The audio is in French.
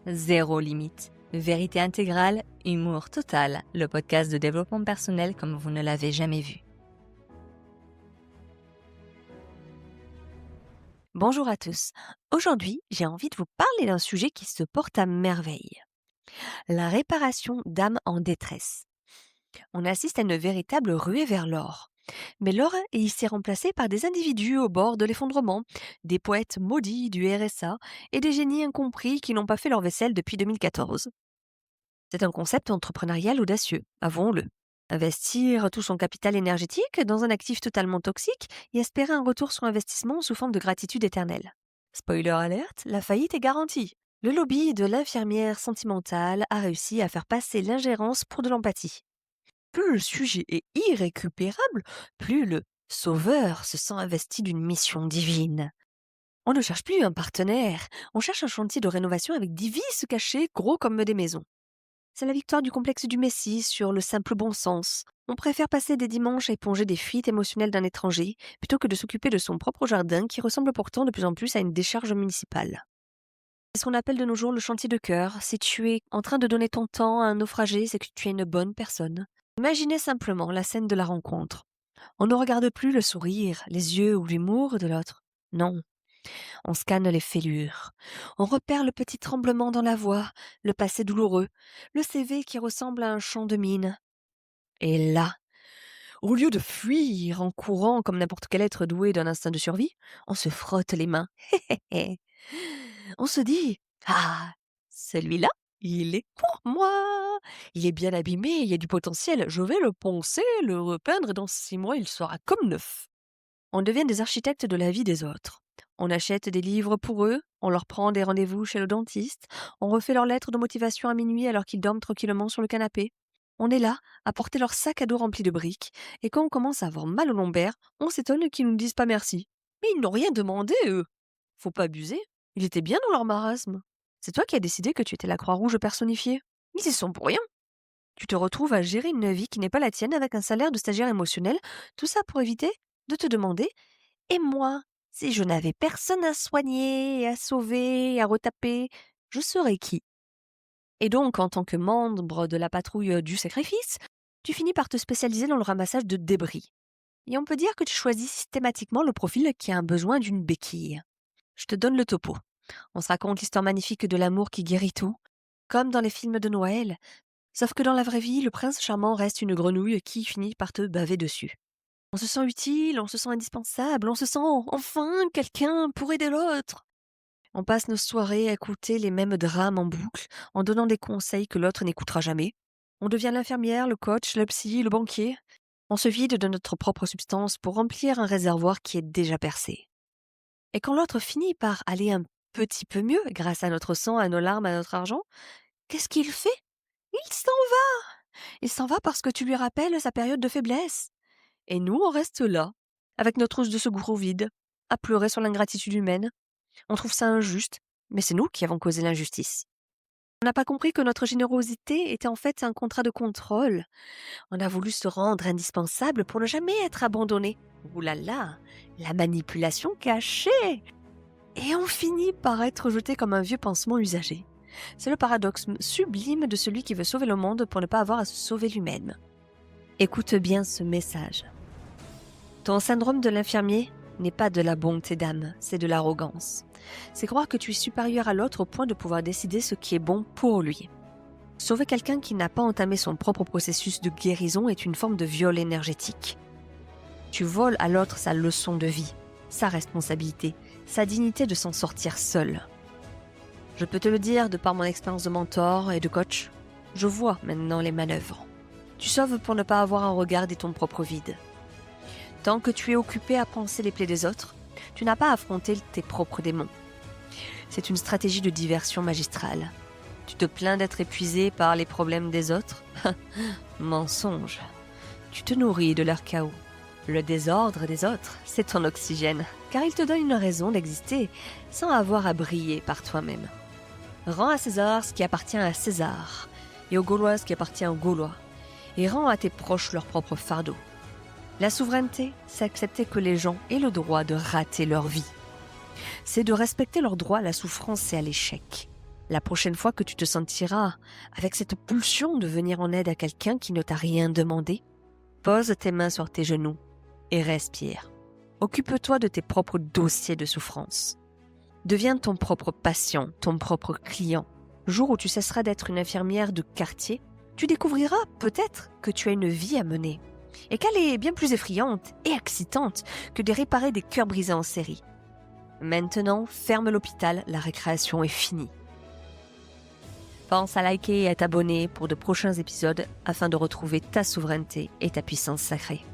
zéro limite. Vérité intégrale, humour total. Le podcast de développement personnel comme vous ne l'avez jamais vu. Bonjour à tous. Aujourd'hui, j'ai envie de vous parler d'un sujet qui se porte à merveille. La réparation d'âmes en détresse. On assiste à une véritable ruée vers l'or. Mais l'or est ici remplacé par des individus au bord de l'effondrement, des poètes maudits du RSA et des génies incompris qui n'ont pas fait leur vaisselle depuis 2014. C'est un concept entrepreneurial audacieux, avouons-le. Investir tout son capital énergétique dans un actif totalement toxique et espérer un retour sur investissement sous forme de gratitude éternelle. Spoiler alerte, la faillite est garantie. Le lobby de l'infirmière sentimentale a réussi à faire passer l'ingérence pour de l'empathie. Plus le sujet est irrécupérable, plus le sauveur se sent investi d'une mission divine. On ne cherche plus un partenaire, on cherche un chantier de rénovation avec 10 vices cachés gros comme des maisons. C'est la victoire du complexe du Messie sur le simple bon sens. On préfère passer des dimanches à éponger des fuites émotionnelles d'un étranger plutôt que de s'occuper de son propre jardin qui ressemble pourtant de plus en plus à une décharge municipale. C'est ce qu'on appelle de nos jours le chantier de cœur. Si tu es en train de donner ton temps à un naufragé, c'est que tu es une bonne personne. Imaginez simplement la scène de la rencontre. On ne regarde plus le sourire, les yeux ou l'humour de l'autre. Non. On scanne les fêlures. On repère le petit tremblement dans la voix, le passé douloureux, le CV qui ressemble à un champ de mine. Et là, au lieu de fuir en courant comme n'importe quel être doué d'un instinct de survie, on se frotte les mains. On se dit « Ah, celui-là, il est pour moi. Il est bien abîmé, il y a du potentiel. Je vais le poncer, le repeindre et dans 6 mois, il sera comme neuf. » On devient des architectes de la vie des autres. On achète des livres pour eux, on leur prend des rendez-vous chez le dentiste, on refait leurs lettres de motivation à minuit alors qu'ils dorment tranquillement sur le canapé. On est là, à porter leur sac à dos rempli de briques, et quand on commence à avoir mal au lombaire, on s'étonne qu'ils nous disent pas merci. Mais ils n'ont rien demandé, eux. Faut pas abuser. Ils étaient bien dans leur marasme. C'est toi qui as décidé que tu étais la Croix-Rouge personnifiée. Ils y sont pour rien. Tu te retrouves à gérer une vie qui n'est pas la tienne avec un salaire de stagiaire émotionnel, tout ça pour éviter de te demander « Et moi, si je n'avais personne à soigner, à sauver, à retaper, je serais qui ?» Et donc, en tant que membre de la patrouille du sacrifice, tu finis par te spécialiser dans le ramassage de débris. Et on peut dire que tu choisis systématiquement le profil qui a un besoin d'une béquille. Je te donne le topo. On se raconte l'histoire magnifique de l'amour qui guérit tout, comme dans les films de Noël. Sauf que dans la vraie vie, le prince charmant reste une grenouille qui finit par te baver dessus. On se sent utile, on se sent indispensable, on se sent enfin quelqu'un pour aider l'autre. On passe nos soirées à écouter les mêmes drames en boucle, en donnant des conseils que l'autre n'écoutera jamais. On devient l'infirmière, le coach, le psy, le banquier. On se vide de notre propre substance pour remplir un réservoir qui est déjà percé. Et quand l'autre finit par aller un petit peu mieux, grâce à notre sang, à nos larmes, à notre argent, qu'est-ce qu'il fait? Il s'en va! Il s'en va parce que tu lui rappelles sa période de faiblesse. Et nous, on reste là, avec notre trousse de secours au vide, à pleurer sur l'ingratitude humaine. On trouve ça injuste, mais c'est nous qui avons causé l'injustice. On n'a pas compris que notre générosité était en fait un contrat de contrôle. On a voulu se rendre indispensable pour ne jamais être abandonné. Ouh là là, la manipulation cachée! Et on finit par être jeté comme un vieux pansement usagé. C'est le paradoxe sublime de celui qui veut sauver le monde pour ne pas avoir à se sauver lui-même. Écoute bien ce message. Ton syndrome de l'infirmier n'est pas de la bonté d'âme, c'est de l'arrogance. C'est croire que tu es supérieur à l'autre au point de pouvoir décider ce qui est bon pour lui. Sauver quelqu'un qui n'a pas entamé son propre processus de guérison est une forme de viol énergétique. Tu voles à l'autre sa leçon de vie, sa responsabilité, sa dignité de s'en sortir seul. Je peux te le dire de par mon expérience de mentor et de coach, je vois maintenant les manœuvres. Tu sauves pour ne pas avoir un regard et ton propre vide. Tant que tu es occupé à penser les plaies des autres, tu n'as pas affronté tes propres démons. C'est une stratégie de diversion magistrale. Tu te plains d'être épuisé par les problèmes des autres? Mensonge. Tu te nourris de leur chaos. Le désordre des autres, c'est ton oxygène, car il te donne une raison d'exister sans avoir à briller par toi-même. Rends à César ce qui appartient à César, et aux Gaulois ce qui appartient aux Gaulois, et rends à tes proches leur propre fardeau. La souveraineté, c'est accepter que les gens aient le droit de rater leur vie. C'est de respecter leur droit à la souffrance et à l'échec. La prochaine fois que tu te sentiras avec cette pulsion de venir en aide à quelqu'un qui ne t'a rien demandé, pose tes mains sur tes genoux et respire. Occupe-toi de tes propres dossiers de souffrance. Deviens ton propre patient, ton propre client. Le jour où tu cesseras d'être une infirmière de quartier, tu découvriras peut-être que tu as une vie à mener et qu'elle est bien plus effrayante et excitante que de réparer des cœurs brisés en série. Maintenant, ferme l'hôpital, la récréation est finie. Pense à liker et à t'abonner pour de prochains épisodes afin de retrouver ta souveraineté et ta puissance sacrée.